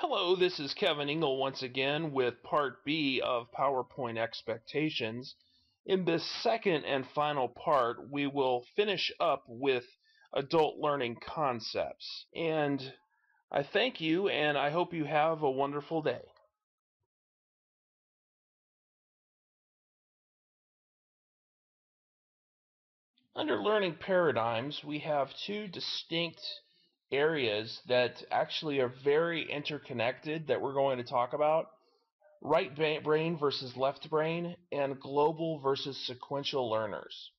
Hello, this is Kevin Engel once again with Part B of PowerPoint Expectations. In this second and final part, we will finish up with adult learning concepts. And I thank you, and I hope you have a wonderful day. Under learning paradigms, we have two distinct areas that actually are very interconnected that we're going to talk about. Right brain versus left brain, and global versus sequential learners.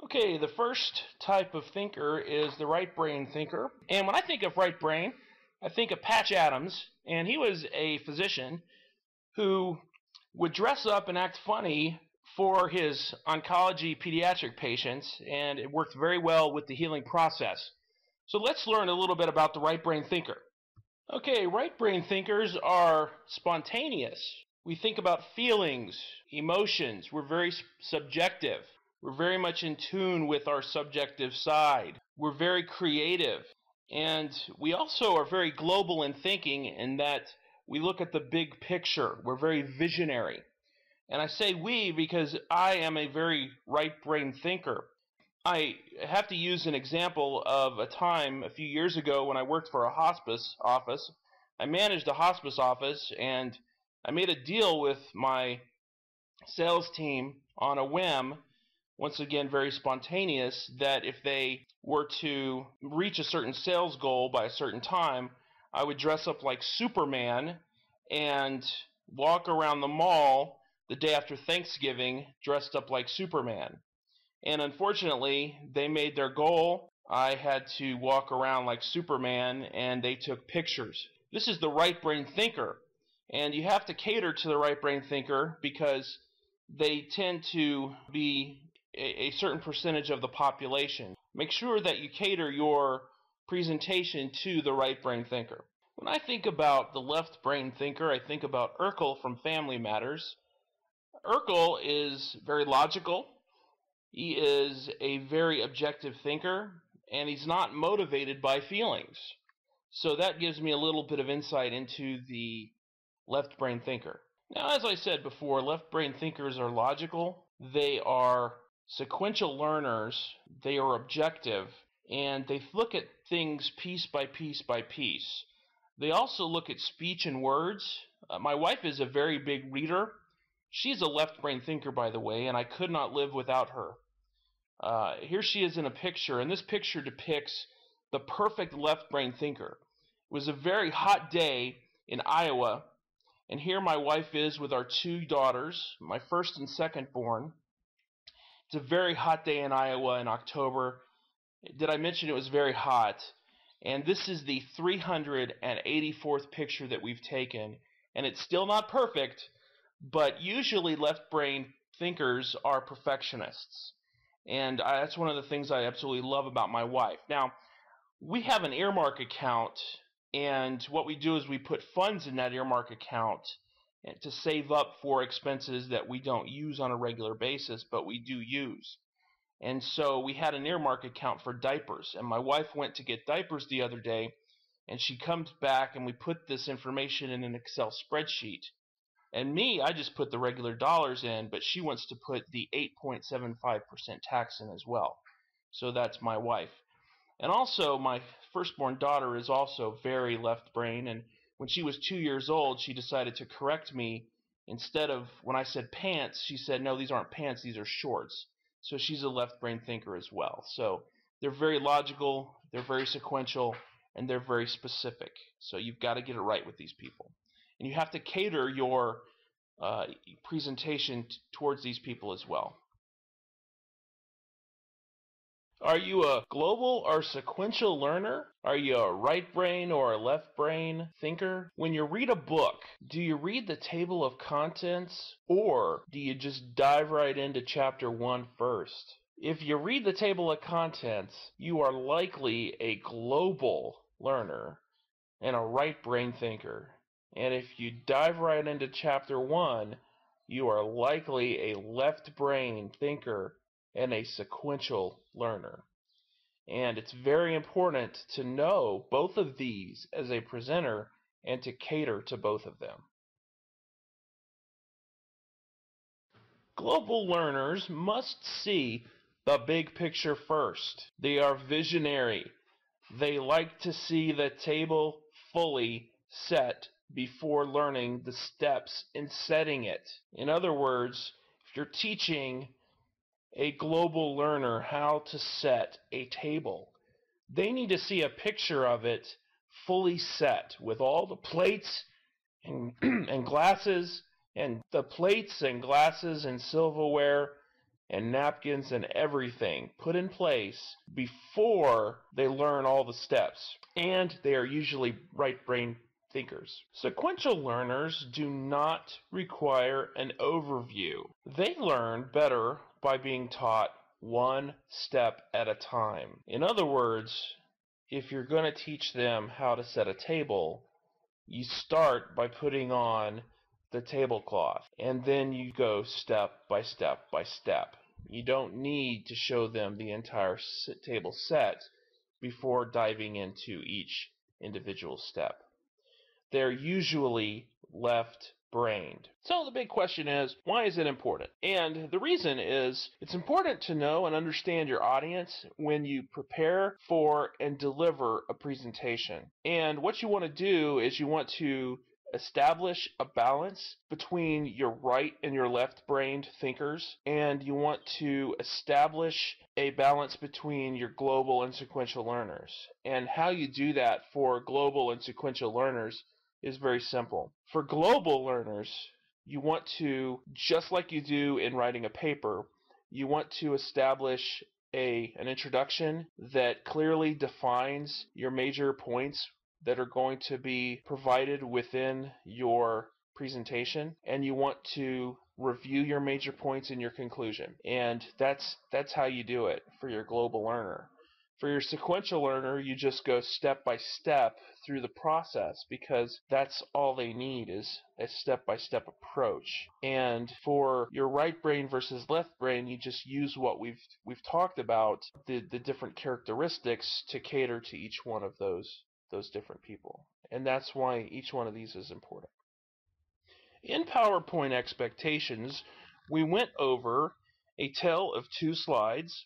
Okay, the first type of thinker is the right brain thinker. And when I think of right brain, I think of Patch Adams, and he was a physician who would dress up and act funny for his oncology pediatric patients, and it worked very well with the healing process. So let's learn a little bit about the right brain thinker. Okay, right brain thinkers are spontaneous. We think about feelings, emotions. We're very subjective. We're very much in tune with our subjective side. We're very creative. And we also are very global in thinking in that we look at the big picture. We're very visionary. And I say we because I am a very right brain thinker. I have to use an example of a time a few years ago when I worked for a hospice office. I managed a hospice office, and I made a deal with my sales team on a whim, once again very spontaneous, that if they were to reach a certain sales goal by a certain time, I would dress up like Superman and walk around the mall the day after Thanksgiving dressed up like Superman. And unfortunately, they made their goal. I had to walk around like Superman, and they took pictures. This is the right brain thinker. And you have to cater to the right brain thinker because they tend to be a certain percentage of the population. Make sure that you cater your presentation to the right brain thinker. When I think about the left brain thinker, I think about Urkel from Family Matters. Urkel is very logical. He is a very objective thinker, and he's not motivated by feelings. So that gives me a little bit of insight into the left brain thinker. Now, as I said before, left brain thinkers are logical. They are sequential learners. They are objective, and they look at things piece by piece by piece. They also look at speech and words. My wife is a very big reader. She's a left brain thinker, by the way, and I could not live without her. Here she is in a picture, and this picture depicts the perfect left brain thinker. It was a very hot day in Iowa, and here my wife is with our two daughters, my first and second born. It's a very hot day in Iowa in October, Did I mention it was very hot? And this is the 384th picture that we've taken, and it's still not perfect, but usually left-brain thinkers are perfectionists. And that's one of the things I absolutely love about my wife. Now, we have an earmark account, and what we do is we put funds in that earmark account to save up for expenses that we don't use on a regular basis, but we do use. And so we had an earmark account for diapers, and my wife went to get diapers the other day, and she comes back and we put this information in an Excel spreadsheet. And me, I just put the regular dollars in, but she wants to put the 8.75% tax in as well. So that's my wife. And also, my firstborn daughter is also very left brain, and when she was 2 years old, she decided to correct me. Instead of, when I said pants, she said, no, these aren't pants, these are shorts. So she's a left brain thinker as well. So they're very logical, they're very sequential, and they're very specific. So you've got to get it right with these people. And you have to cater your presentation towards these people as well. Are you a global or sequential learner? Are you a right brain or a left brain thinker? When you read a book, do you read the table of contents, or do you just dive right into chapter 1 first? If you read the table of contents, you are likely a global learner and a right brain thinker. And if you dive right into chapter 1, you are likely a left brain thinker and a sequential learner. And it's very important to know both of these as a presenter and to cater to both of them. Global learners must see the big picture first. They are visionary. They like to see the table fully set before learning the steps in setting it. In other words, if you're teaching a global learner how to set a table, they need to see a picture of it fully set with all the plates and glasses, and the plates and glasses and silverware and napkins and everything put in place before they learn all the steps. And they are usually right brain thinkers. Sequential learners do not require an overview. They learn better by being taught one step at a time. In other words, if you're going to teach them how to set a table, you start by putting on the tablecloth, and then you go step by step by step. You don't need to show them the entire table set before diving into each individual step. They're usually left-brained. So the big question is, why is it important? And the reason is, it's important to know and understand your audience when you prepare for and deliver a presentation. And what you want to do is you want to establish a balance between your right and your left-brained thinkers, and you want to establish a balance between your global and sequential learners. And how you do that for global and sequential learners is very simple. For global learners, you want to, just like you do in writing a paper, you want to establish an introduction that clearly defines your major points that are going to be provided within your presentation, and you want to review your major points in your conclusion. And that's how you do it for your global learner. For your sequential learner, you just go step by step through the process, because that's all they need is a step-by-step approach. And for your right brain versus left brain, you just use what we've talked about, the different characteristics to cater to each one of those different people. And that's why each one of these is important. In PowerPoint expectations, we went over a tale of 2 slides,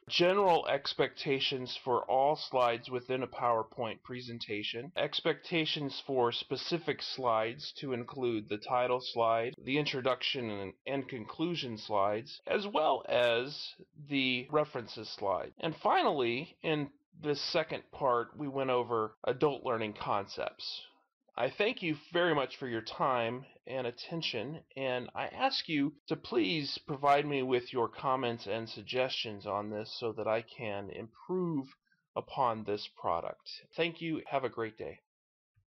general expectations for all slides within a PowerPoint presentation, expectations for specific slides to include the title slide, the introduction and conclusion slides, as well as the references slide. And finally, in this second part, we went over adult learning concepts. I thank you very much for your time and attention, and I ask you to please provide me with your comments and suggestions on this so that I can improve upon this product. Thank you. Have a great day.